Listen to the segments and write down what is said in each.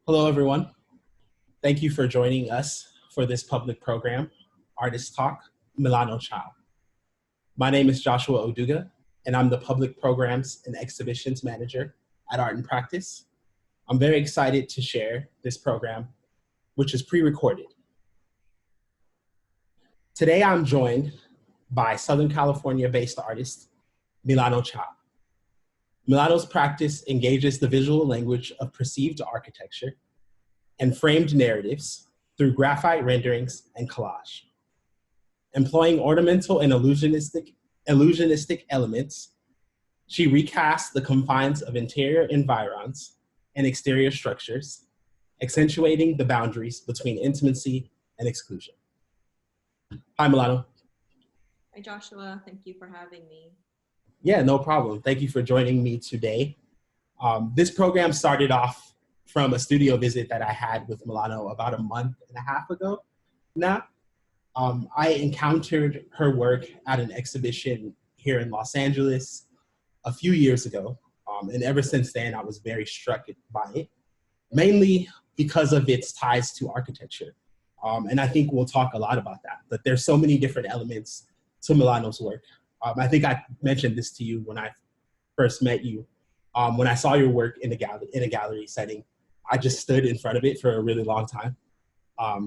Hello, everyone. Thank you for joining us for this public program, Artist Talk, Milano Chow. My name is Joshua Oduga, and I'm the Public Programs and Exhibitions Manager at Art and Practice. I'm very excited to share this program, which is pre-recorded. Today, I'm joined by Southern California-based artist, Milano Chow. Milano's practice engages the visual language of perceived architecture and framed narratives through graphite renderings and collage. Employing ornamental and illusionistic elements, she recasts the confines of interior environs and exterior structures, accentuating the boundaries between intimacy and exclusion. Hi, Milano. Hi, Joshua. Thank you for having me. Yeah, no problem. Thank you for joining me today. This program started off from a studio visit that I had with Milano about a month and a half ago now. I encountered her work at an exhibition here in Los Angeles a few years ago. And ever since then, I was very struck by it, mainly because of its ties to architecture. And I think we'll talk a lot about that, but there's so many different elements to Milano's work. I think I mentioned this to you when I first met you. When I saw your work in a gallery setting, I just stood in front of it for a really long time,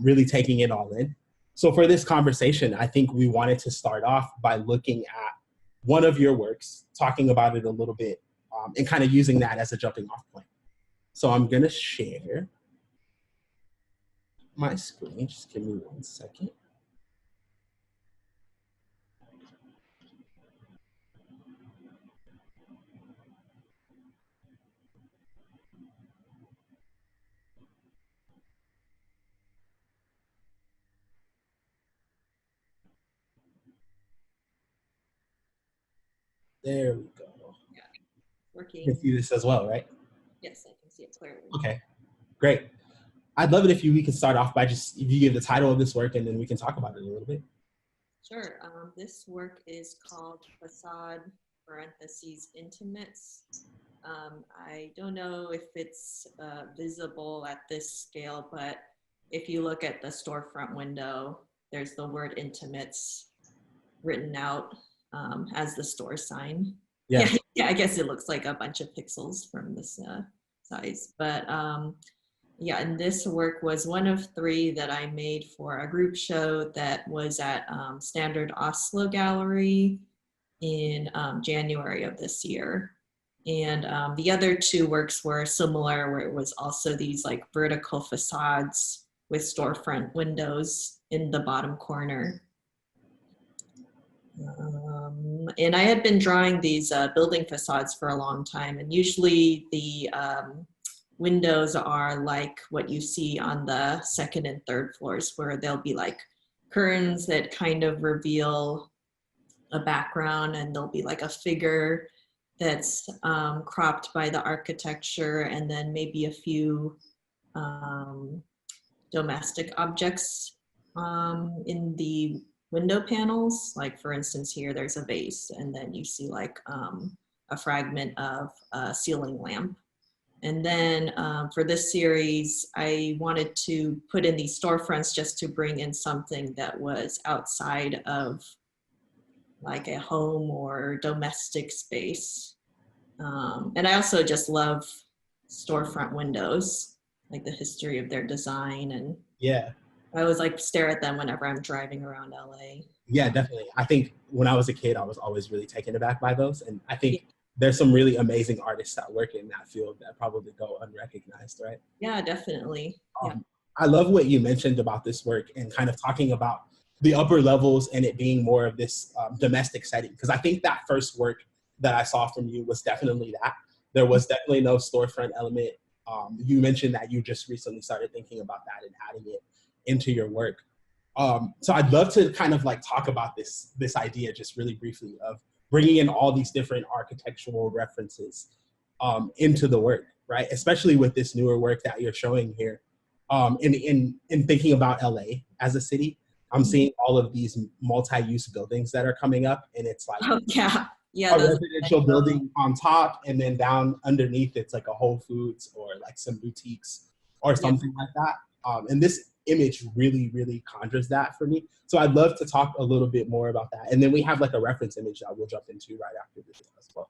really taking it all in. So for this conversation, I think we wanted to start off by looking at one of your works, talking about it a little bit, and kind of using that as a jumping off point. So I'm gonna share my screen. Just give me 1 second. There we go. Yeah, working. You can see this as well, right? Yes, I can see it clearly. Okay, great. I'd love it if we could start off by if you give the title of this work and then we can talk about it a little bit. Sure. This work is called Facades Intimates. I don't know if it's visible at this scale, but if you look at the storefront window, there's the word Intimates written out as the store sign. Yeah. Yeah, I guess it looks like a bunch of pixels from this size. But yeah, and this work was one of 3 that I made for a group show that was at Standard Oslo Gallery in January of this year. And the other 2 works were similar, where it was also these like vertical facades with storefront windows in the bottom corner. And I had been drawing these building facades for a long time, and usually the windows are like what you see on the 2nd and 3rd floors, where there'll be like curtains that kind of reveal a background, and there'll be like a figure that's cropped by the architecture, and then maybe a few domestic objects in the window panels. Like for instance, here there's a vase, and then you see like a fragment of a ceiling lamp. And then for this series, I wanted to put in these storefronts just to bring in something that was outside of like a home or domestic space. And I also just love storefront windows, like the history of their design. And Yeah. I always like stare at them whenever I'm driving around LA. Yeah, definitely. I think when I was a kid, I was always really taken aback by those. And I think there's some really amazing artists that work in that field that probably go unrecognized, right? Yeah, definitely. Yeah. I love what you mentioned about this work and kind of talking about the upper levels and it being more of this domestic setting. Because I think that first work that I saw from you was definitely that. There was definitely no storefront element. You mentioned that you just recently started thinking about that and adding it into your work. So I'd love to kind of like talk about this idea just really briefly of bringing in all these different architectural references into the work, right? Especially with this newer work that you're showing here. In thinking about LA as a city, I'm seeing all of these multi-use buildings that are coming up, and it's like yeah, a residential building on top, and then down underneath it's like a Whole Foods or like some boutiques. or something like that. And this image really, really conjures that for me. So I'd love to talk a little bit more about that. And then we have like a reference image that we'll jump into right after this as well.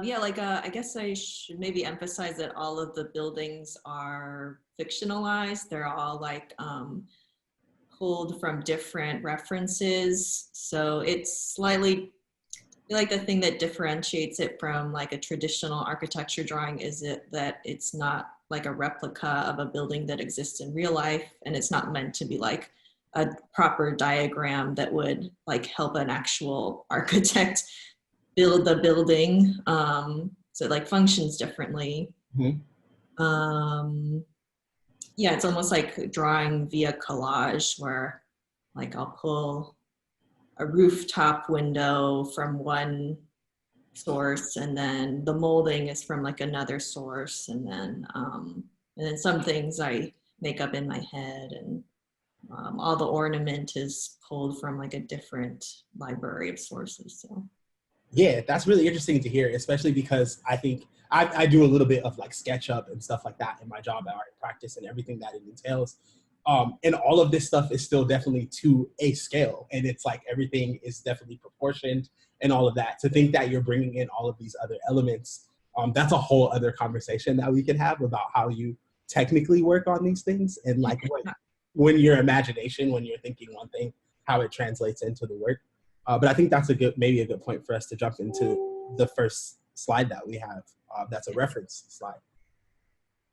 Yeah, like I guess I should maybe emphasize that all of the buildings are fictionalized. They're all like pulled from different references. So it's slightly, I feel like the thing that differentiates it from like a traditional architecture drawing is that it's not like a replica of a building that exists in real life, and it's not meant to be like a proper diagram that would like help an actual architect build the building. So it like functions differently. Mm-hmm. Yeah, it's almost like drawing via collage, where like I'll pull a rooftop window from one source, and then the molding is from like another source, and then some things I make up in my head, and all the ornament is pulled from like a different library of sources. So yeah, that's really interesting to hear, especially because I think I do a little bit of like SketchUp and stuff like that in my job at art practice and everything that it entails. And all of this stuff is still definitely to a scale, and it's like everything is definitely proportioned and all of that. To think that you're bringing in all of these other elements, that's a whole other conversation that we can have about how you technically work on these things, and like when your imagination, when you're thinking one thing, how it translates into the work. But I think that's maybe a good point for us to jump into the first slide that we have. That's a reference slide.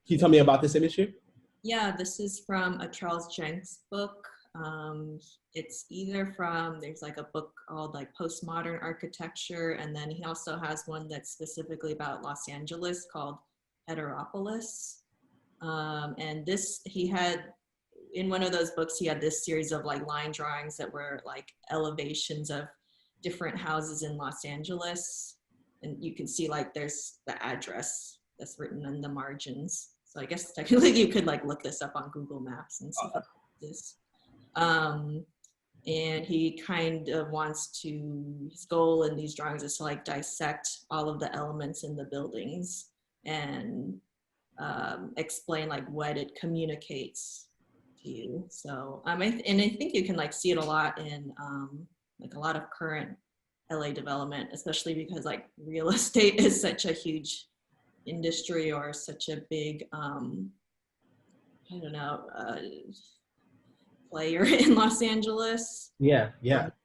Can you tell me about this image here? Yeah, this is from a Charles Jenks book. It's either from, there's like a book called like Postmodern Architecture, and then he also has one that's specifically about Los Angeles called Heteropolis. And this, he had, in one of those books, he had this series of like line drawings that were like elevations of different houses in Los Angeles. And you can see like there's the address that's written in the margins. So I guess technically you could like look this up on Google Maps and see this. And he kind of wants to, his goal in these drawings is to like dissect all of the elements in the buildings and explain like what it communicates to you. So and I think you can like see it a lot in like a lot of current LA development, especially because like real estate is such a huge industry, or such a big I don't know player in Los Angeles. Yeah.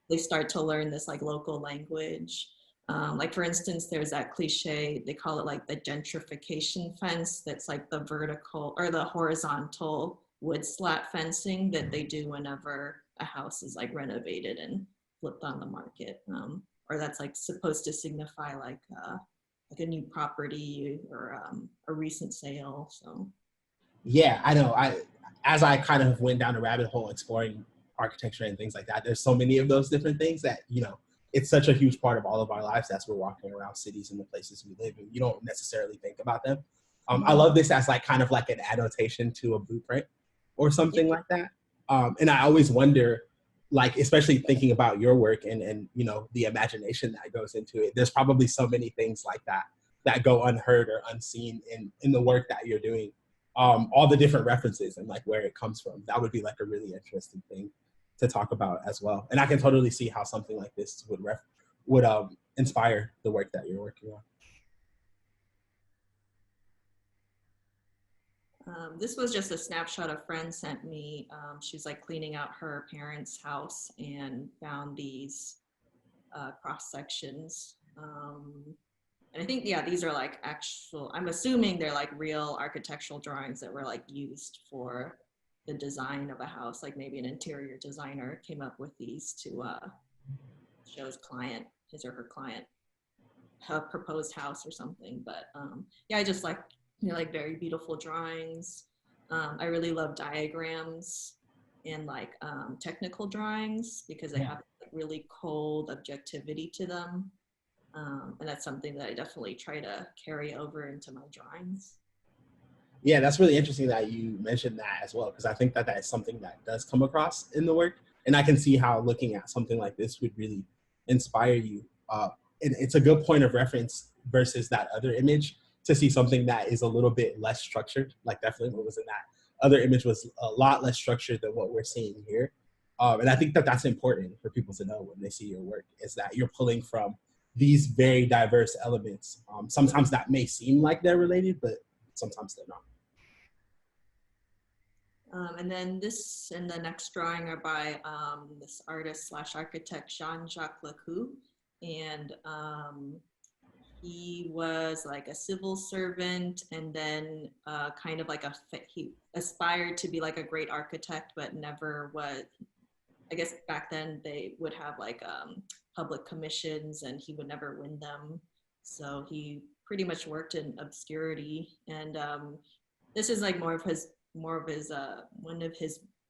They start to learn this like local language. Like for instance, there's that cliche, they call it like the gentrification fence, that's like the vertical or the horizontal wood slat fencing that they do whenever a house is like renovated and flipped on the market. Or that's like supposed to signify like a new property or a recent sale. So yeah, I know. As I kind of went down a rabbit hole exploring architecture and things like that, there's so many of those different things that, you know, it's such a huge part of all of our lives as we're walking around cities and the places we live in. You don't necessarily think about them. I love this as like kind of like an annotation to a blueprint or something like that. And I always wonder, like, especially thinking about your work and you know, the imagination that goes into it, there's probably so many things like that that go unheard or unseen in the work that you're doing. All the different references and like where it comes from. That would be like a really interesting thing to talk about as well. And I can totally see how something like this would inspire the work that you're working on. This was just a snapshot a friend sent me. She was like cleaning out her parents' house and found these cross sections. And I think, yeah, these are like actual, I'm assuming they're like real architectural drawings that were like used for the design of a house. Like maybe an interior designer came up with these to show his client, his or her client, a proposed house or something. But yeah, I just like, you know, like very beautiful drawings. I really love diagrams and like technical drawings because they have like really cold objectivity to them. And that's something that I definitely try to carry over into my drawings. Yeah, that's really interesting that you mentioned that as well, because I think that that is something that does come across in the work. And I can see how looking at something like this would really inspire you. And it's a good point of reference versus that other image to see something that is a little bit less structured. Like definitely what was in that other image was a lot less structured than what we're seeing here. And I think that that's important for people to know when they see your work, is that you're pulling from these very diverse elements. Sometimes that may seem like they're related, but sometimes they're not. And then this and the next drawing are by this artist slash architect, Jean-Jacques Lecoux. And he was like a civil servant, and then kind of like he aspired to be like a great architect, but never was. I guess back then they would have like public commissions and he would never win them. So he pretty much worked in obscurity. And this is like one of his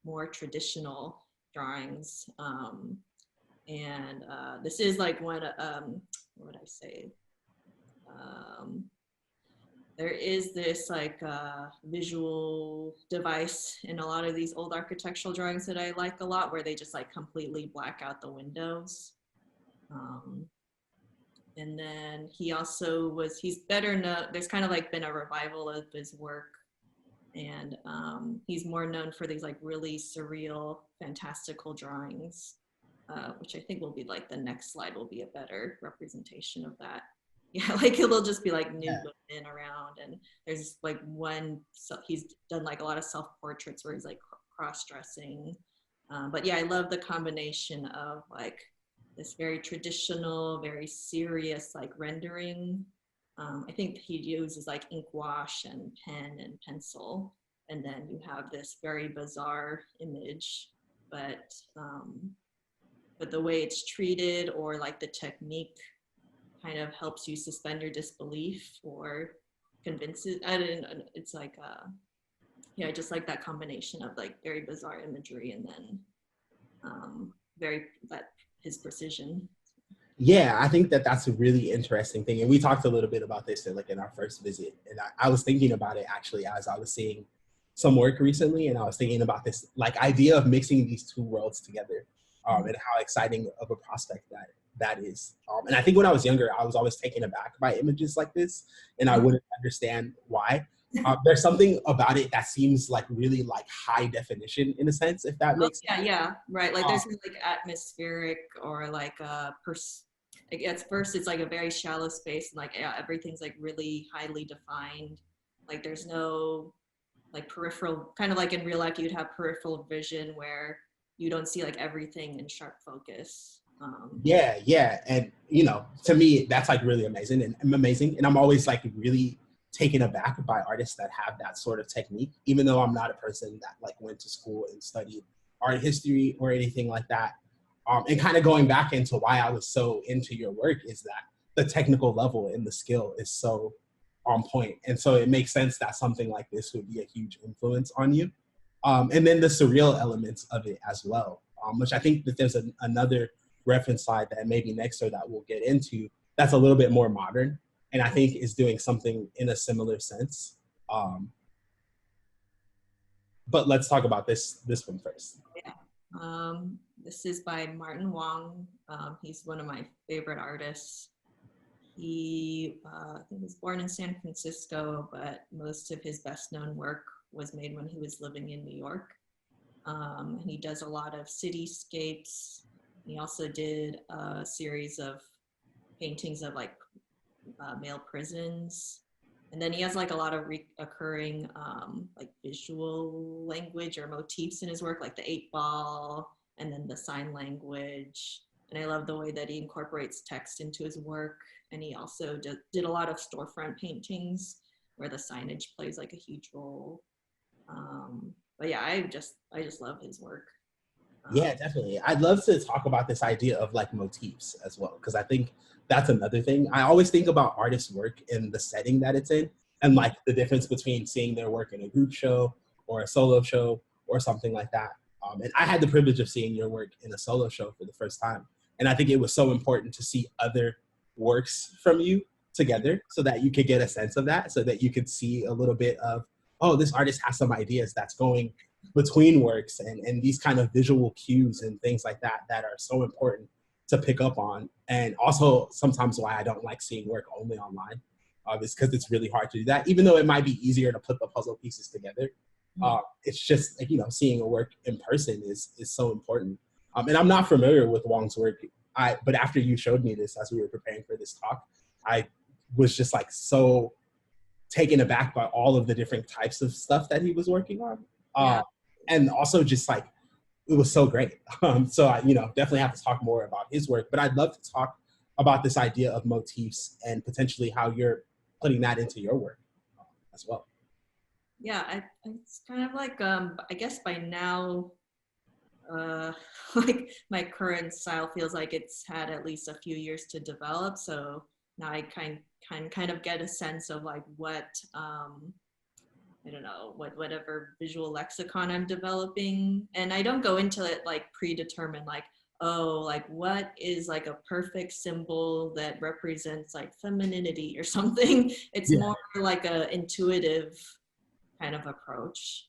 more traditional drawings. And this is like one, what would I say? There is this like visual device in a lot of these old architectural drawings that I like a lot, where they just like completely black out the windows. And then he also he's better known, there's kind of like been a revival of his work. And he's more known for these like really surreal, fantastical drawings, which I think will be like the next slide will be a better representation of that. Yeah, like it'll just be like nude women around, and there's like he's done like a lot of self-portraits where he's like cross-dressing. But yeah, I love the combination of like this very traditional, very serious like rendering. I think he uses like ink wash and pen and pencil, and then you have this very bizarre image, but the way it's treated or like the technique kind of helps you suspend your disbelief or convince it. It's like, yeah, I just like that combination of like very bizarre imagery and then his precision. Yeah, I think that that's a really interesting thing. And we talked a little bit about this in our first visit. And I was thinking about it actually as I was seeing some work recently. And I was thinking about this like idea of mixing these two worlds together, and how exciting of a prospect that is. And I think when I was younger, I was always taken aback by images like this, and I wouldn't understand why. There's something about it that seems like really like high definition in a sense, if that makes sense. Yeah, right. Like there's like atmospheric or like like at first it's like a very shallow space, and like everything's like really highly defined. Like there's no like peripheral, kind of like in real life you'd have peripheral vision where you don't see like everything in sharp focus. Yeah, and to me that's like really amazing, and I'm always like really taken aback by artists that have that sort of technique, even though I'm not a person that like went to school and studied art history or anything like that. And kind of going back into why I was so into your work is that the technical level and the skill is so on point, and so it makes sense that something like this would be a huge influence on you. And then the surreal elements of it as well, which I think that there's another reference slide that maybe next or that we'll get into that's a little bit more modern, and I think is doing something in a similar sense. But let's talk about this one first. Yeah. This is by Martin Wong. He's one of my favorite artists. He was born in San Francisco, but most of his best known work was made when he was living in New York. And he does a lot of cityscapes. He also did a series of paintings of like male prisons. And then he has like a lot of recurring like visual language or motifs in his work, like the 8-ball and then the sign language. And I love the way that he incorporates text into his work. And he also did a lot of storefront paintings where the signage plays like a huge role. But yeah, I just love his work. Yeah, definitely. I'd love to talk about this idea of like motifs as well, because I think that's another thing. I always think about artists' work in the setting that it's in, and like the difference between seeing their work in a group show or a solo show or something like that. And I had the privilege of seeing your work in a solo show for the first time. And I think it was so important to see other works from you together so that you could get a sense of that, so that you could see a little bit of, oh, this artist has some ideas that's going between works, and these kind of visual cues and things like that that are so important to pick up on. And also sometimes why I don't like seeing work only online, is because it's really hard to do that. Even though it might be easier to put the puzzle pieces together, it's just like, seeing a work in person is so important. And I'm not familiar with Wong's work, but after you showed me this as we were preparing for this talk, I was just like so taken aback by all of the different types of stuff that he was working on. And also just like, it was so great. So I, definitely have to talk more about his work, but I'd love to talk about this idea of motifs and potentially how you're putting that into your work as well. Yeah, it's kind of like, I guess by now, like my current style feels like it's had at least a few years to develop. So now I kind of get a sense of like what, I don't know, whatever visual lexicon I'm developing. And I don't go into it like predetermined, like, oh, like what is like a perfect symbol that represents like femininity or something. It's more like a intuitive kind of approach.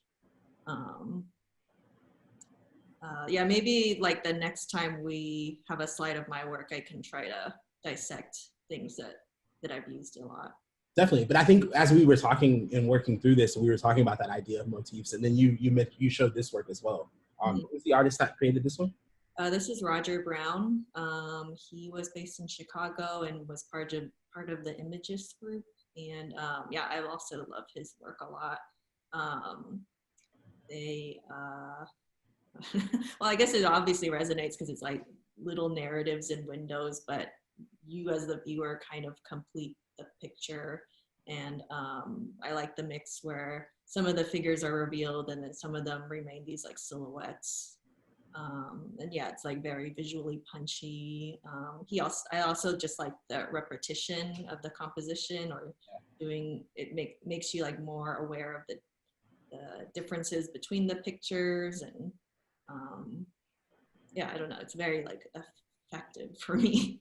Yeah, maybe like the next time we have a slide of my work, I can try to dissect things that I've used a lot. Definitely, but I think as we were talking and working through this, we were talking about that idea of motifs, and then you showed this work as well. Who's the artist that created this one? This is Roger Brown. He was based in Chicago and was part of the Imagist group, and yeah, I also love his work a lot. Well, I guess it obviously resonates because it's like little narratives in windows, but you as the viewer kind of complete the picture. And I like the mix where some of the figures are revealed and then some of them remain these like silhouettes. And yeah, it's like very visually punchy. I also just like the repetition of the composition, or doing it makes you like more aware of the differences between the pictures. And yeah, I don't know, it's very like effective for me.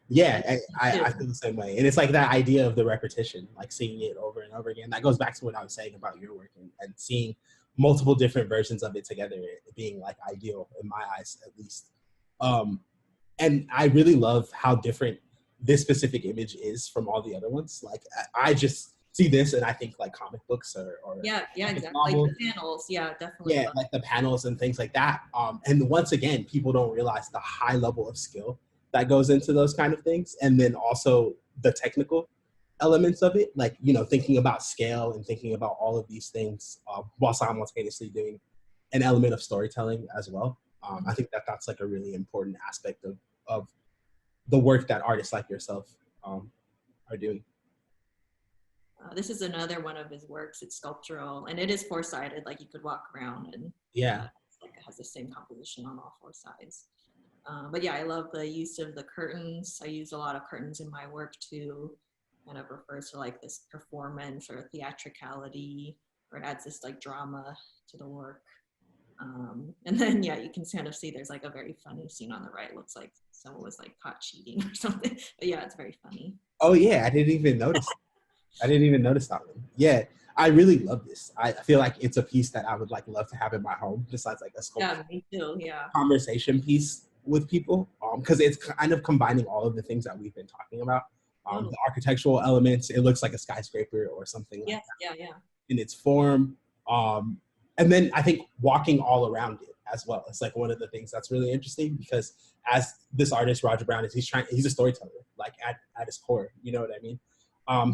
Yeah, I feel the same way. And it's like that idea of the repetition, like seeing it over and over again. That goes back to what I was saying about your work, and seeing multiple different versions of it together being like ideal in my eyes, at least. And I really love how different this specific image is from all the other ones. Like I just see this and I think like comic books or yeah, exactly. novels. Like the panels, yeah, definitely. Yeah, like the panels and things like that. And once again, people don't realize the high level of skill that goes into those kind of things, and then also the technical elements of it, like thinking about scale and thinking about all of these things while simultaneously doing an element of storytelling as well. I think that's like a really important aspect of the work that artists like yourself are doing. This is another one of his works. It's sculptural and it is four-sided, like you could walk around, and like it has the same composition on all four sides. But yeah, I love the use of the curtains. I use a lot of curtains in my work to kind of refers to like this performance or theatricality, or it adds this like drama to the work. And then yeah, you can kind of see there's like a very funny scene on the right. It looks like someone was like caught cheating or something. But yeah, it's very funny. Oh yeah, I didn't even notice. I didn't even notice that one. Yeah, I really love this. I feel like it's a piece that I would like love to have in my home, besides like a sculpture. Yeah, me too. Yeah. Conversation piece with people, because it's kind of combining all of the things that we've been talking about. The architectural elements, it looks like a skyscraper or something like that. Yeah. In its form. And then I think walking all around it as well. It's like one of the things that's really interesting, because as this artist, Roger Brown, is he's a storyteller, like at his core, you know what I mean?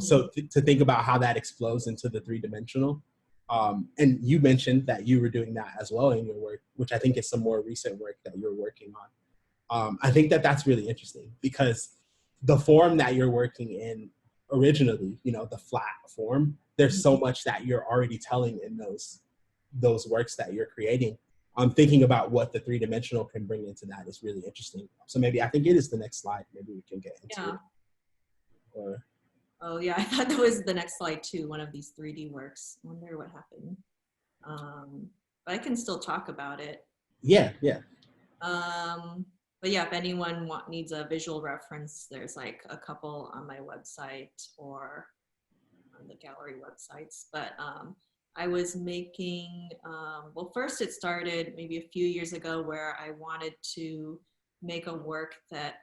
So to think about how that explodes into the three-dimensional. And you mentioned that you were doing that as well in your work, which I think is some more recent work that you're working on. I think that's really interesting, because the form that you're working in originally, the flat form, there's so much that you're already telling in those works that you're creating. Thinking about what the three-dimensional can bring into that is really interesting. So maybe I think it is the next slide. Maybe we can get into it. Oh yeah, I thought that was the next slide too, one of these 3D works. I wonder what happened. But I can still talk about it. Yeah. But yeah, if anyone needs a visual reference, there's like a couple on my website or on the gallery websites. But I was making, well, first it started maybe a few years ago where I wanted to make a work that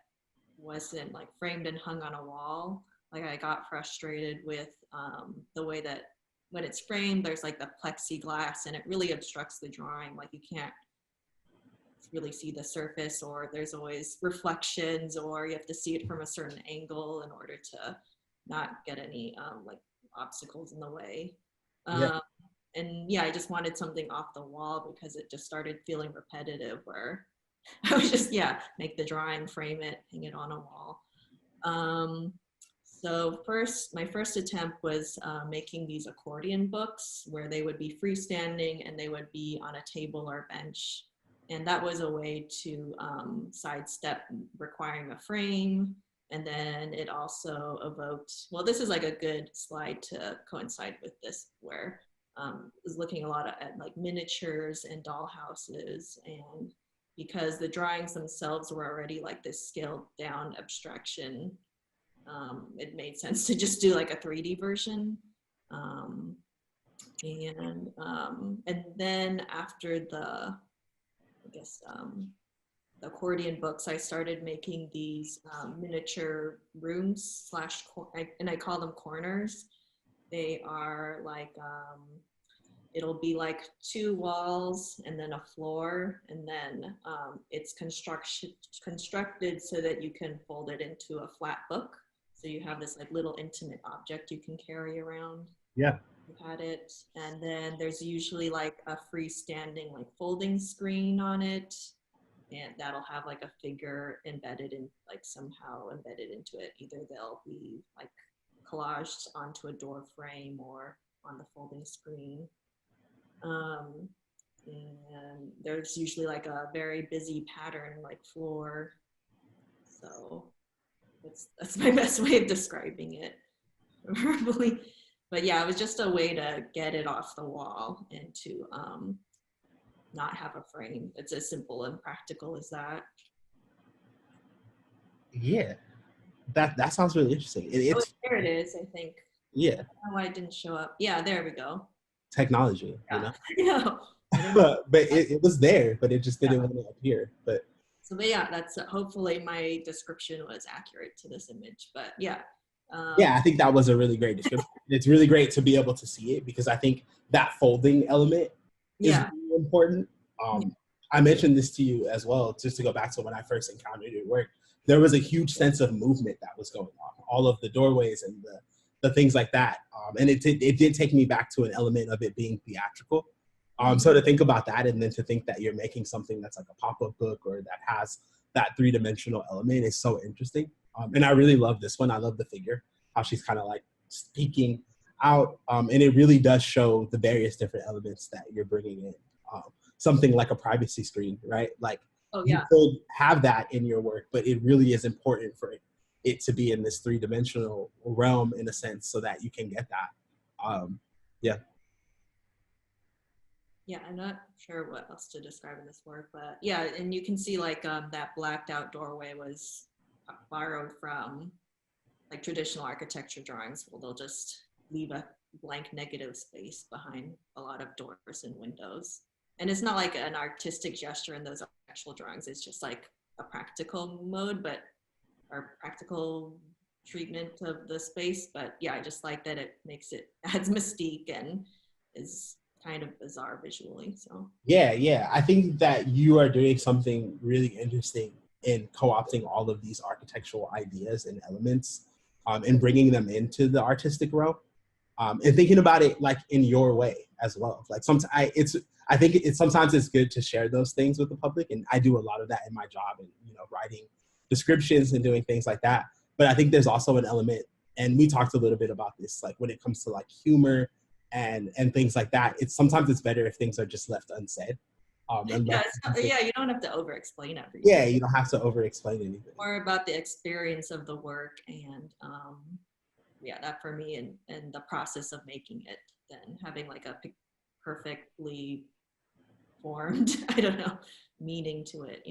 wasn't like framed and hung on a wall. like I got frustrated with the way that when it's framed, there's like the plexiglass and it really obstructs the drawing. Like you can't really see the surface, or there's always reflections, or you have to see it from a certain angle in order to not get any like obstacles in the way. Yeah. And yeah, I just wanted something off the wall because it just started feeling repetitive where I was just, yeah, make the drawing, frame it, hang it on a wall. So my first attempt was making these accordion books where they would be freestanding and they would be on a table or bench. And that was a way to sidestep requiring a frame. And then it also evoked, well, this is like a good slide to coincide with this, where I was looking a lot at like miniatures and doll houses. And because the drawings themselves were already like this scaled down abstraction, it made sense to just do like a 3D version. And then after the, I guess, the accordion books, I started making these miniature rooms and I call them corners. They are like, it'll be like 2 walls and then a floor, and then it's constructed so that you can fold it into a flat book. So you have this like little intimate object you can carry around. Yeah. I've had it. And then there's usually like a freestanding like folding screen on it. And that'll have like a figure embedded in, like somehow embedded into it. Either they'll be like collaged onto a door frame or on the folding screen. And there's usually like a very busy pattern like floor. So that's my best way of describing it verbally. But yeah, it was just a way to get it off the wall and to not have a frame. It's as simple and practical as that. Yeah, that sounds really interesting. It's there it is, I think. Yeah. I don't know why it didn't show up. Yeah, there we go. Technology, yeah. you know. But it was there, but it just didn't want to appear. But yeah, that's hopefully my description was accurate to this image. But yeah. Yeah, I think that was a really great description. It's really great to be able to see it because I think that folding element is really important. I mentioned this to you as well, just to go back to when I first encountered your work. There was a huge sense of movement that was going on, all of the doorways and the things like that. And it did take me back to an element of it being theatrical. So to think about that and then to think that you're making something that's like a pop-up book or that has that 3-dimensional element is so interesting. And I really love this one. I love the figure, how she's kind of like speaking out. And it really does show the various different elements that you're bringing in. Something like a privacy screen, right? Like you could have that in your work, but it really is important for it to be in this 3-dimensional realm in a sense so that you can get that. Yeah, I'm not sure what else to describe in this work, but yeah, and you can see like that blacked out doorway was borrowed from like traditional architecture drawings where they'll just leave a blank negative space behind a lot of doors and windows. And it's not like an artistic gesture in those actual drawings, it's just like a practical mode, or practical treatment of the space. But yeah, I just like that it adds mystique and is kind of bizarre visually. So yeah, I think that you are doing something really interesting in co-opting all of these architectural ideas and elements and bringing them into the artistic realm and thinking about it like in your way as well. Like I think sometimes it's good to share those things with the public, and I do a lot of that in my job and writing descriptions and doing things like that. But I think there's also an element, and we talked a little bit about this, like when it comes to like humor and things like that, sometimes it's better if things are just left unsaid. You don't have to over-explain everything. Yeah, you don't have to over-explain anything. More about the experience of the work and that for me and the process of making it than having like a perfectly formed, I don't know, meaning to it.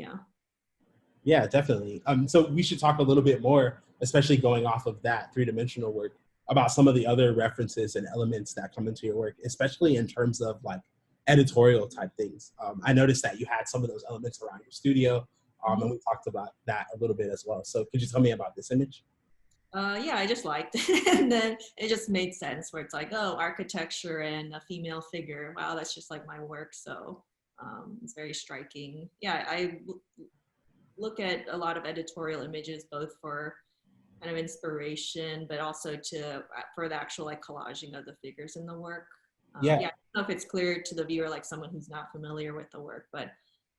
Yeah, definitely. So we should talk a little bit more, especially going off of that 3-dimensional work, about some of the other references and elements that come into your work, especially in terms of like editorial type things. I noticed that you had some of those elements around your studio, and we talked about that a little bit as well. So could you tell me about this image? Yeah, I just liked it. And then it just made sense where it's like, oh, architecture and a female figure. Wow, that's just like my work. So it's very striking. Yeah, look at a lot of editorial images, both for kind of inspiration, but also for the actual like collaging of the figures in the work. Yeah. Yeah, I don't know if it's clear to the viewer, like someone who's not familiar with the work, but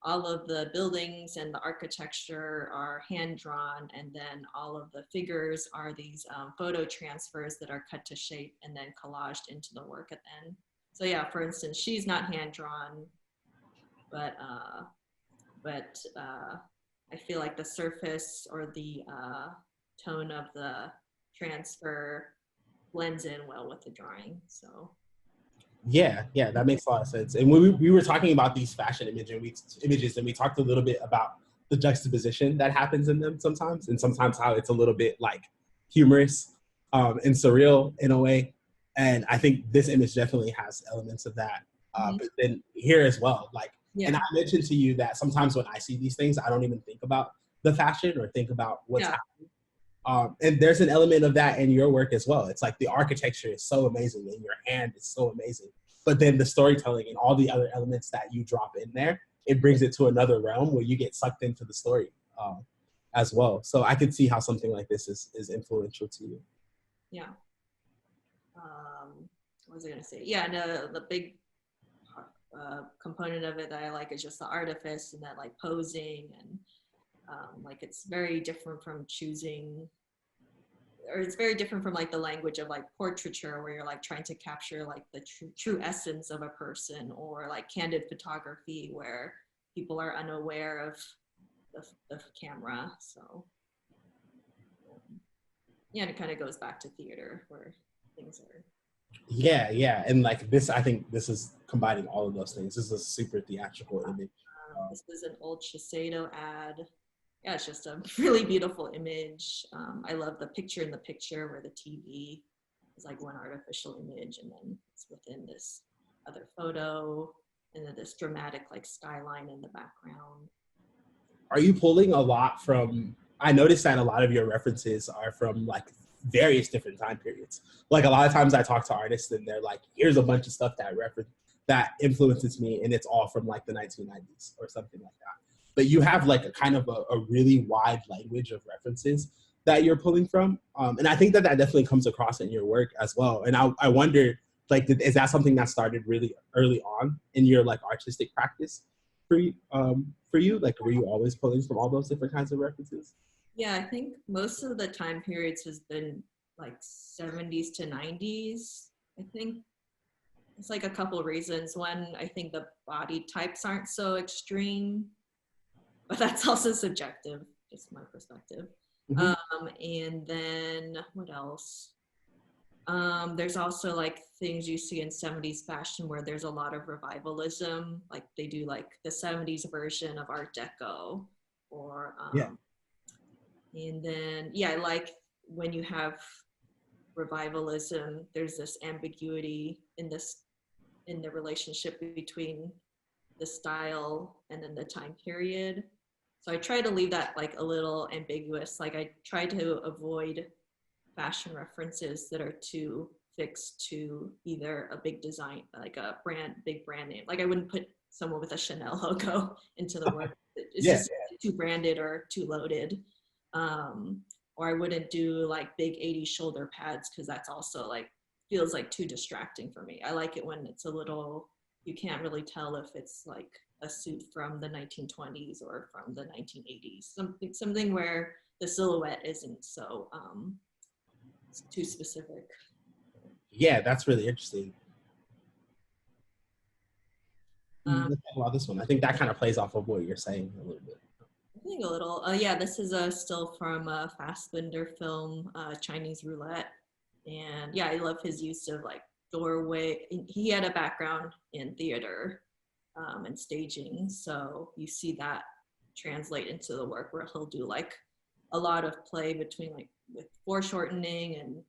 all of the buildings and the architecture are hand drawn, and then all of the figures are these photo transfers that are cut to shape and then collaged into the work at the end. So yeah, for instance, she's not hand drawn, but I feel like the surface or the tone of the transfer blends in well with the drawing. So Yeah, yeah, that makes a lot of sense. And when we were talking about these fashion images, and we talked a little bit about the juxtaposition that happens in them sometimes, and sometimes how it's a little bit like humorous and surreal in a way. And I think this image definitely has elements of that. But then here as well, like, and yeah, I mentioned to you that sometimes when I see these things, I don't even think about the fashion or think about what's yeah, happening. And there's an element of that in your work as well. It's like the architecture is so amazing and your hand is so amazing. But then the storytelling and all the other elements that you drop in there, it brings it to another realm where you get sucked into the story as well. So I can see how something like this is influential to you. yeah. What was I gonna say? Yeah, no, the big component of it that I like is just the artifice and that like posing and like it's very different from choosing, or it's very different from like the language of like portraiture where you're like trying to capture like the true essence of a person, or like candid photography where people are unaware of the camera. So yeah, and it kind of goes back to theater where things are. Yeah, yeah. And like this, I think this is combining all of those things. This is a super theatrical image. This is an old Shiseido ad. Yeah, it's just a really beautiful image. I love the picture in the picture where the TV is like one artificial image and then it's within this other photo, and then this dramatic like skyline in the background. Are you pulling a lot from, I noticed that a lot of your references are from like various different time periods. Like a lot of times I talk to artists and they're like, here's a bunch of stuff that influences me, and it's all from like the 1990s or something like that. But you have like a kind of a really wide language of references that you're pulling from. And I think that definitely comes across in your work as well. And I wonder, like, is that something that started really early on in your like artistic practice for you? Like, were you always pulling from all those different kinds of references? Yeah, I think most of the time periods has been like 70s to 90s. I think it's like a couple of reasons. One, I think the body types aren't so extreme, but that's also subjective, just my perspective. Mm-hmm. And then what else? There's also like things you see in 70s fashion where there's a lot of revivalism, like they do like the 70s version of Art Deco, or Yeah. and then yeah, I like when you have revivalism, there's this ambiguity in the relationship between the style and then the time period. So I try to leave that like a little ambiguous. Like I try to avoid fashion references that are too fixed to either a big design, like a big brand name. Like I wouldn't put someone with a Chanel logo into the work. It's Yeah. just too branded or too loaded. Or I wouldn't do like big 80s shoulder pads because that's also like feels like too distracting for me. I like it when it's a little, you can't really tell if it's like a suit from the 1920s or from the 1980s. Something where the silhouette isn't so too specific. Yeah, that's really interesting. Um, Let's talk about this one. I think that kind of plays off of what you're saying a little bit. I think a little. Yeah, this is a still from a Fassbinder film, Chinese Roulette, and yeah, I love his use of like doorway. He had a background in theater and staging, so you see that translate into the work where he'll do like a lot of play between like with foreshortening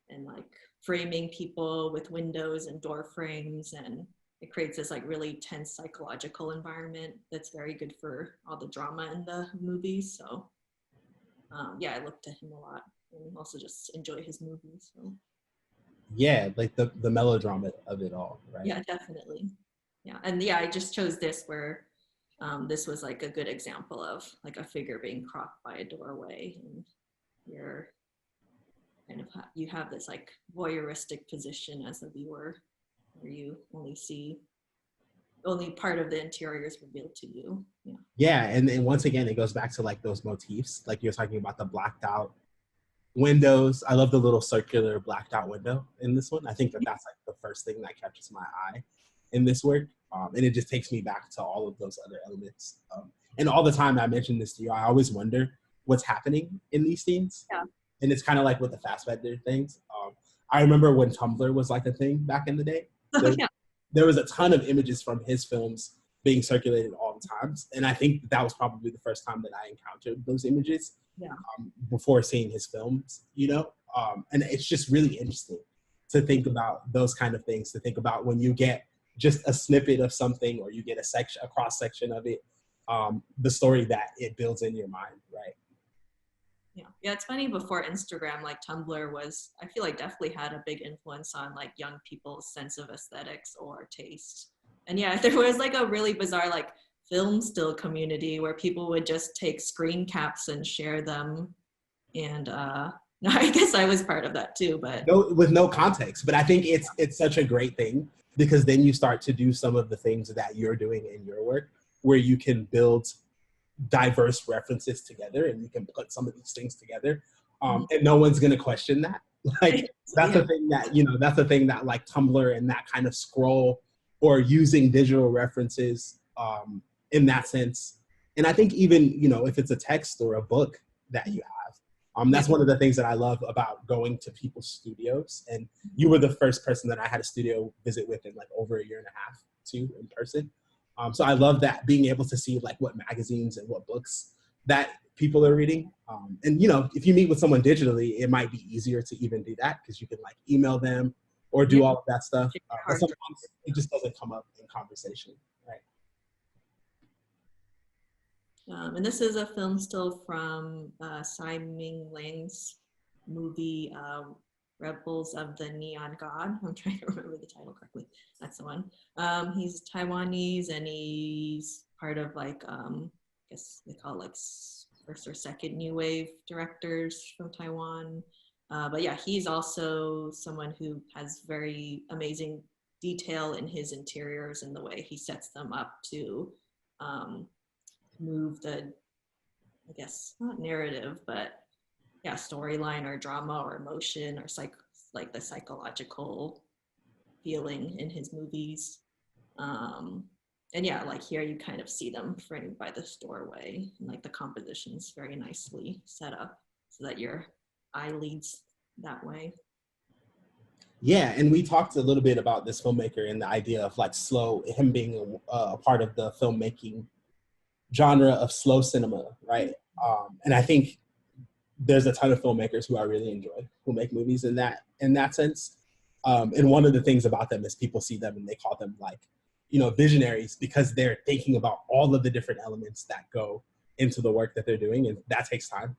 and like framing people with windows and door frames, and it creates this like really tense psychological environment that's very good for all the drama in the movie. So yeah, I look to him a lot. and also just enjoy his movies. So. Yeah, like the melodrama of it all, right? Yeah, definitely. Yeah, and yeah, I just chose this where this was like a good example of like a figure being cropped by a doorway, and you're kind of you have this like voyeuristic position as a viewer, where you only part of the interior is revealed to you. Yeah. Yeah, and then once again, it goes back to like those motifs, like you're talking about the blacked out windows. I love the little circular blacked out window in this one. I think that that's like the first thing that catches my eye in this work. And it just takes me back to all of those other elements. And all the time I mentioned this to you, I always wonder what's happening in these scenes. Yeah. And it's kind of like with the Fassbender things. I remember when Tumblr was like a thing back in the day. There was a ton of images from his films being circulated all the times. And I think that was probably the first time that I encountered those images. Yeah. Before seeing his films, you know? And it's just really interesting to think about those kind of things, to think about when you get just a snippet of something or you get a cross section of it, the story that it builds in your mind, right? Yeah, it's funny, before Instagram, like Tumblr was, I feel like definitely had a big influence on like young people's sense of aesthetics or taste. And yeah, there was like a really bizarre like film still community where people would just take screen caps and share them. And I guess I was part of that too, but with no context. But I think it's such a great thing, because then you start to do some of the things that you're doing in your work, where you can build diverse references together and you can put some of these things together, and no one's going to question that. Like that's the thing that, you know, that's the thing that like Tumblr and that kind of scroll or using digital references in that sense. And I think even, you know, if it's a text or a book that you have, that's one of the things that I love about going to people's studios. And you were the first person that I had a studio visit with in like over a year and a half, too, in person. So I love that, being able to see like what magazines and what books that people are reading. And, you know, if you meet with someone digitally, it might be easier to even do that, because you can like email them or do all of that stuff. But sometimes it just doesn't come up in conversation, right? And this is a film still from Tsai Ming Lang's movie, Rebels of the Neon God. I'm trying to remember the title correctly. That's the one. He's Taiwanese, and he's part of like, I guess they call it like first or second new wave directors from Taiwan. But yeah, he's also someone who has very amazing detail in his interiors and the way he sets them up to move the, I guess, not narrative, but yeah, storyline or drama or emotion or like the psychological feeling in his movies. And yeah, like here you kind of see them framed by this doorway, and like the composition's very nicely set up so that your eye leads that way. Yeah, and we talked a little bit about this filmmaker and the idea of like him being a part of the filmmaking genre of slow cinema, right? And I think there's a ton of filmmakers who I really enjoy, who make movies in that sense. And one of the things about them is people see them and they call them like, you know, visionaries, because they're thinking about all of the different elements that go into the work that they're doing, and that takes time.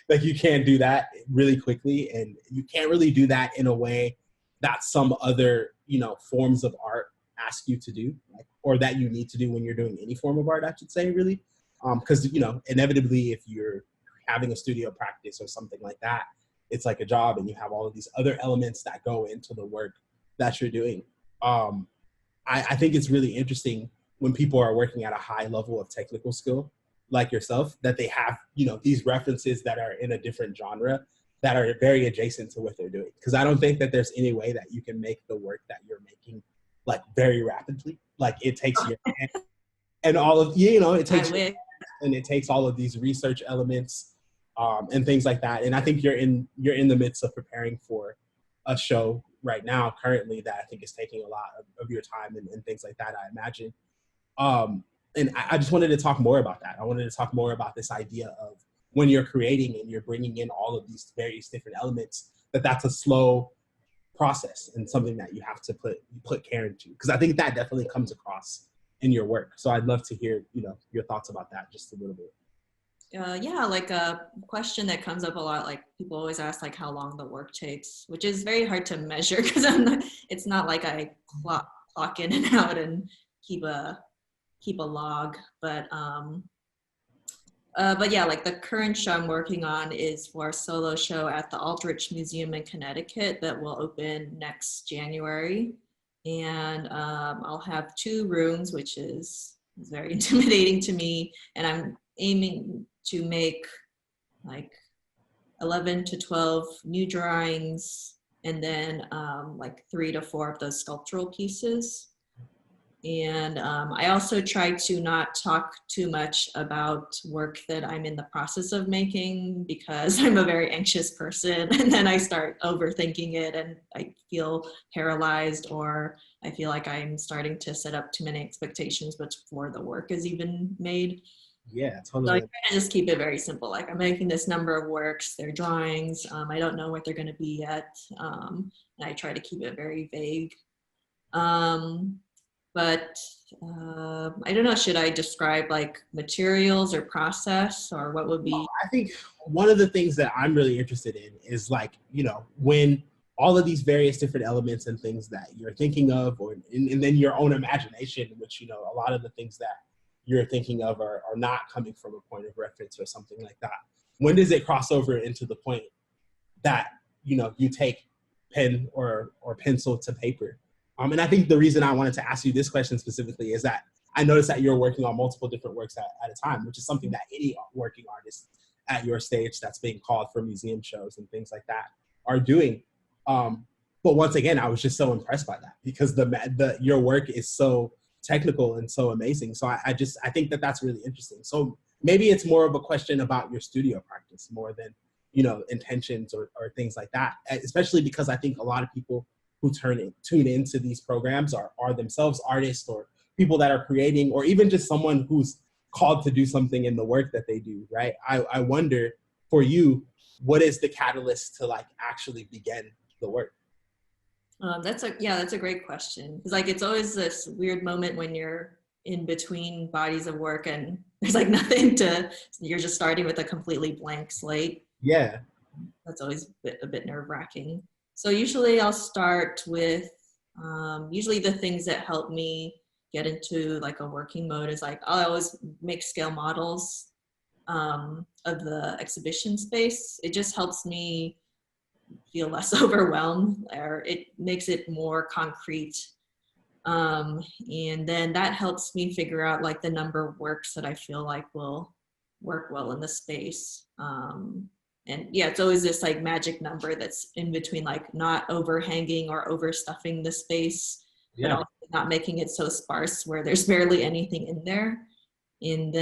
Like you can't do that really quickly, and you can't really do that in a way that some other, you know, forms of art ask you to do, like, or that you need to do when you're doing any form of art, I should say, really. Because, you know, inevitably, if you're having a studio practice or something like that, it's like a job, and you have all of these other elements that go into the work that you're doing. I think it's really interesting when people are working at a high level of technical skill, like yourself, that they have, you know, these references that are in a different genre that are very adjacent to what they're doing. Because I don't think that there's any way that you can make the work that you're making like very rapidly. Like it takes your and all of, you know, it takes and it takes all of these research elements and things like that. And I think you're in the midst of preparing for a show right now currently that I think is taking a lot of your time and things like that, I imagine. And I just wanted to talk more about that. I wanted to talk more about this idea of when you're creating and you're bringing in all of these various different elements, that's a slow process and something that you have to put care into. Because I think that definitely comes across in your work. So I'd love to hear, you know, your thoughts about that just a little bit. Yeah, like a question that comes up a lot, like people always ask like how long the work takes, which is very hard to measure because it's not like I clock in and out and keep a log, but yeah, like the current show I'm working on is for a solo show at the Aldrich Museum in Connecticut that will open next January. And I'll have 2 rooms, which is very intimidating to me. And I'm aiming to make like 11 to 12 new drawings and then like 3 to 4 of those sculptural pieces. And I also try to not talk too much about work that I'm in the process of making because I'm a very anxious person and then I start overthinking it and I feel paralyzed, or I feel like I'm starting to set up too many expectations before the work is even made. Yeah, So I totally. try to just keep it very simple. Like I'm making this number of works, they're drawings. I don't know what they're going to be yet. And I try to keep it very vague. Um, but I don't know, should I describe like materials or process, or what would be? I think one of the things that I'm really interested in is like, when all of these various different elements and things that you're thinking of, and then your own imagination, which, a lot of the things that you're thinking of are not coming from a point of reference or something like that. When does it cross over into the point that, you take pen or pencil to paper? And I think the reason I wanted to ask you this question specifically is that I noticed that you're working on multiple different works at a time, which is something that any working artist at your stage that's being called for museum shows and things like that are doing. But once again, I was just so impressed by that because your work is so technical and so amazing. So I think that that's really interesting. So maybe it's more of a question about your studio practice more than, intentions or things like that, especially because I think a lot of people who tune into these programs are themselves artists or people that are creating, or even just someone who's called to do something in the work that they do, right? I wonder for you, what is the catalyst to like actually begin the work? That's a great question. Because like it's always this weird moment when you're in between bodies of work and there's like you're just starting with a completely blank slate. Yeah. That's always a bit nerve-wracking. So usually I'll start with usually the things that help me get into like a working mode is like I'll always make scale models of the exhibition space. It just helps me feel less overwhelmed, or it makes it more concrete. And then that helps me figure out like the number of works that I feel like will work well in the space. And yeah, it's always this like magic number that's in between, like not overhanging or overstuffing the space, but also not making it so sparse where there's barely anything in there. And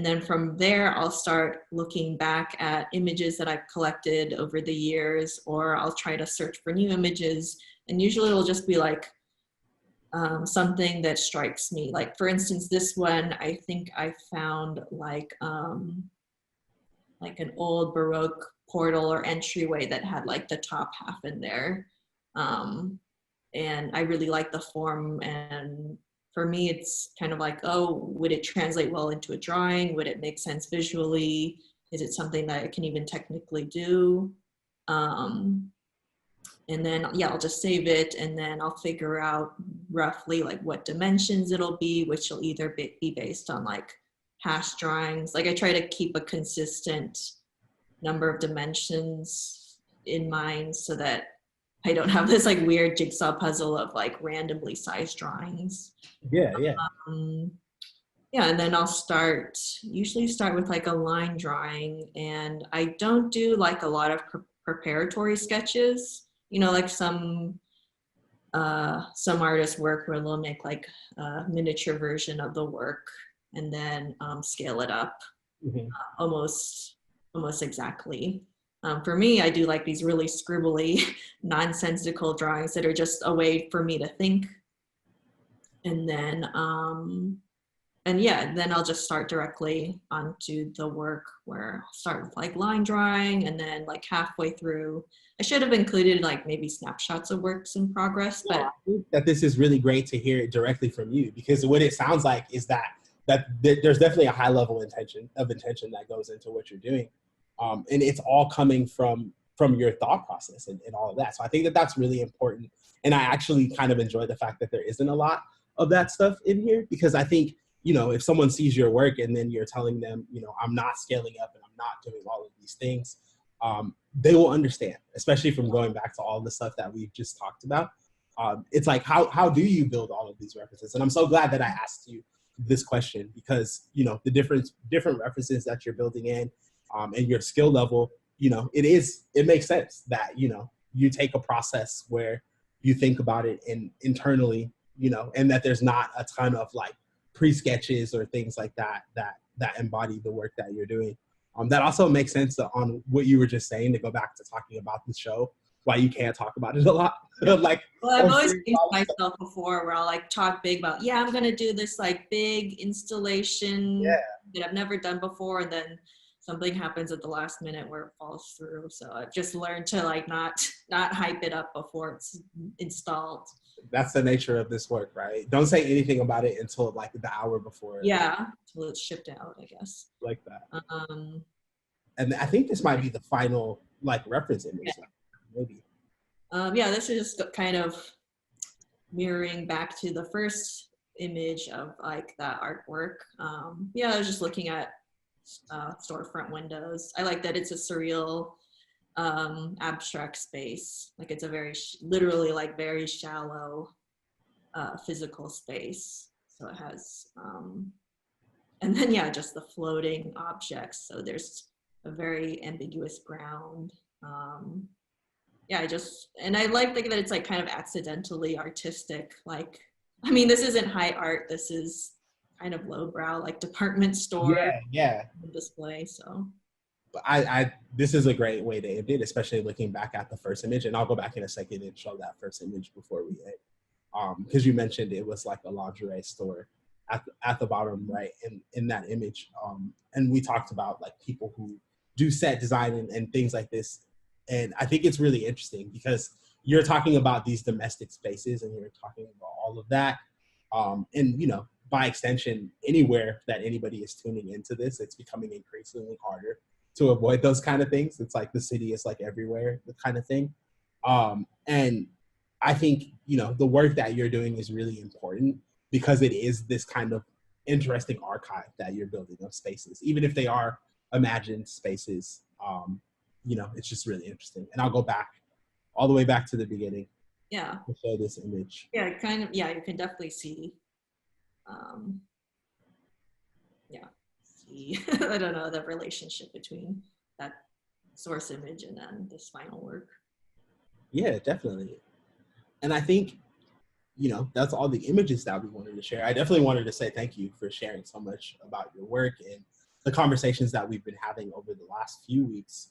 then from there, I'll start looking back at images that I've collected over the years, or I'll try to search for new images. And usually it'll just be like something that strikes me. Like for instance, this one, I think I found like an old Baroque portal or entryway that had like the top half in there. And I really like the form, and for me, it's kind of like, oh, would it translate well into a drawing? Would it make sense visually? Is it something that I can even technically do? And then, yeah, I'll just save it, and then I'll figure out roughly like what dimensions it'll be, which will either be based on like hash drawings. Like I try to keep a consistent number of dimensions in mind so that I don't have this like weird jigsaw puzzle of like randomly sized drawings. Yeah. Yeah, and then I'll usually start with like a line drawing, and I don't do like a lot of preparatory sketches. Like some artists work where they'll make like a miniature version of the work and then scale it up almost exactly. For me, I do like these really scribbly, nonsensical drawings that are just a way for me to think. And then, then I'll just start directly onto the work where I'll start with like line drawing, and then like halfway through, I should have included like maybe snapshots of works in progress, but I think that this is really great to hear it directly from you, because what it sounds like is that there's definitely a high level intention that goes into what you're doing. And it's all coming from your thought process and all of that. So I think that that's really important. And I actually kind of enjoy the fact that there isn't a lot of that stuff in here, because I think, you know, if someone sees your work and then you're telling them, you know, I'm not scaling up and I'm not doing all of these things, they will understand, especially from going back to all the stuff that we've just talked about. It's like, how do you build all of these references? And I'm so glad that I asked you this question, because, you know, the different references that you're building in, and your skill level, you know, it makes sense that, you know, you take a process where you think about it internally, you know, and that there's not a ton of like pre-sketches or things like that embody the work that you're doing. That also makes sense on what you were just saying, to go back to talking about the show, why you can't talk about it a lot. Like, well, I've always faced myself before where I'll like talk big about, yeah, I'm gonna do this like big installation that I've never done before, and then something happens at the last minute where it falls through. So I've just learned to like not hype it up before it's installed. That's the nature of this work, right? Don't say anything about it until like the hour before. Yeah, until it's shipped out, I guess. Like that. And I think this might be the final like reference image, maybe. Yeah, this is just kind of mirroring back to the first image of like that artwork. Yeah, I was just looking at storefront windows. I like that it's a surreal, abstract space. Like it's a very, literally like very shallow physical space. So it has, and then yeah, just the floating objects. So there's a very ambiguous ground. Yeah, I like that it's like kind of accidentally artistic. Like, I mean, this isn't high art. This is kind of lowbrow, like department store display. So I this is a great way to end it, especially looking back at the first image. And I'll go back in a second and show that first image before we end. Because you mentioned it was like a lingerie store at the bottom right in that image. And we talked about like people who do set design and things like this. And I think it's really interesting because you're talking about these domestic spaces and you're talking about all of that. And, you know, by extension, anywhere that anybody is tuning into this, it's becoming increasingly harder to avoid those kind of things. It's like the city is like everywhere, the kind of thing. And I think, you know, the work that you're doing is really important because it is this kind of interesting archive that you're building of spaces, even if they are imagined spaces. You know, it's just really interesting. And I'll go back all the way back to the beginning. Yeah. To show this image. Yeah, kind of, yeah, you can definitely see, I don't know, the relationship between that source image and then this final work. Yeah, definitely. And I think, you know, that's all the images that we wanted to share. I definitely wanted to say thank you for sharing so much about your work and the conversations that we've been having over the last few weeks.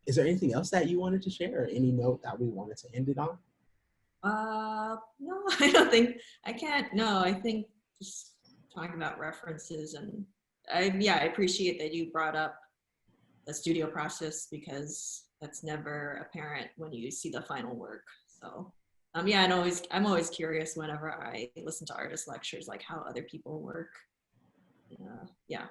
Is there anything else that you wanted to share or any note that we wanted to end it on? No, I don't think, I can't, no, I think just talking about references and I appreciate that you brought up the studio process because that's never apparent when you see the final work. So, yeah, and I'm always curious whenever I listen to artist lectures, like how other people work. Yeah.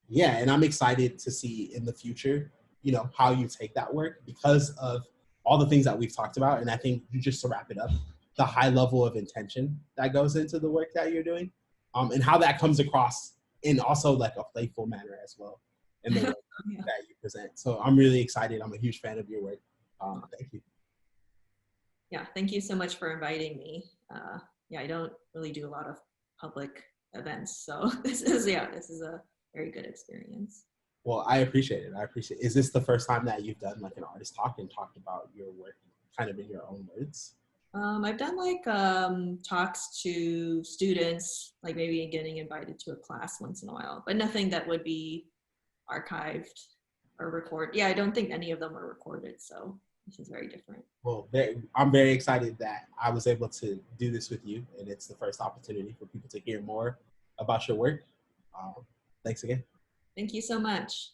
Yeah, and I'm excited to see in the future, you know, how you take that work because of all the things that we've talked about. And I think just to wrap it up, the high level of intention that goes into the work that you're doing, and how that comes across in also like a playful manner as well in the work that you present. So I'm really excited. I'm a huge fan of your work. Thank you. Yeah, thank you so much for inviting me. Yeah, I don't really do a lot of public events, so this is a very good experience. Well, I appreciate it. Is this the first time that you've done like an artist talk and talked about your work kind of in your own words? I've done like talks to students, like maybe getting invited to a class once in a while, but nothing that would be archived or recorded. Yeah, I don't think any of them are recorded, so this is very different. Well, I'm very excited that I was able to do this with you, and it's the first opportunity for people to hear more about your work. Thanks again. Thank you so much.